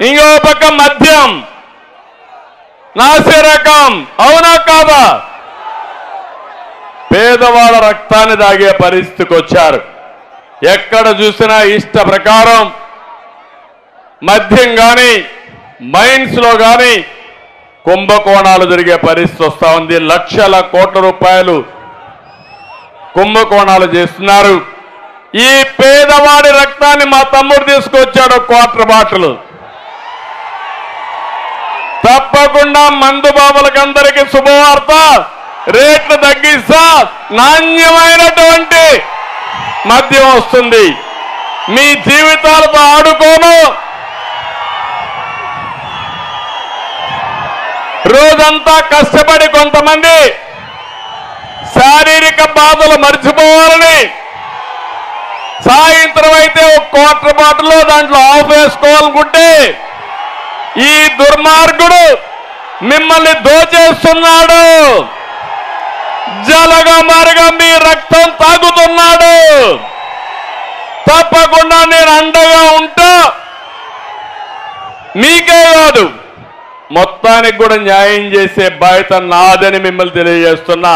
ఇంకో పక్క మద్యం నాసిరకం, అవునా కాదా? పేదవాళ్ళ రక్తాన్ని తాగే పరిస్థితికి వచ్చారు. ఎక్కడ చూసినా ఇష్ట ప్రకారం మద్యం కానీ మైన్స్ లో కానీ కుంభకోణాలు జరిగే పరిస్థితి వస్తా ఉంది. లక్షల కోట్ల రూపాయలు కుంభకోణాలు చేస్తున్నారు. ఈ పేదవాడి రక్తాన్ని మా తమ్ముడు తీసుకొచ్చాడు క్వార్టర్ బాటిల్. తప్పకుండా మందు బాబులకందరికీ శుభవార్త, రేట్లు తగ్గిస్తా, నాణ్యమైనటువంటి మద్యం వస్తుంది. మీ జీవితాలతో ఆడుకోను. రోజంతా కష్టపడి కొంతమంది శారీరక బాధలు మర్చిపోవాలని సాయంత్రం అయితే ఒక క్వార్టర్ బాటిల్ దాంట్లో ఆఫ్ వేసుకోవాలనుకుంటే ఈ దుర్మార్గుడు మిమ్మల్ని దోచేస్తున్నాడు. జలగా మారుగా మీ రక్తం తాగుతున్నాడు. తప్పకుండా నేను అండగా ఉంటా. మీకే కాదు మొత్తానికి కూడా న్యాయం చేసే బాధ్యత నాదని మిమ్మల్ని తెలియజేస్తున్నా.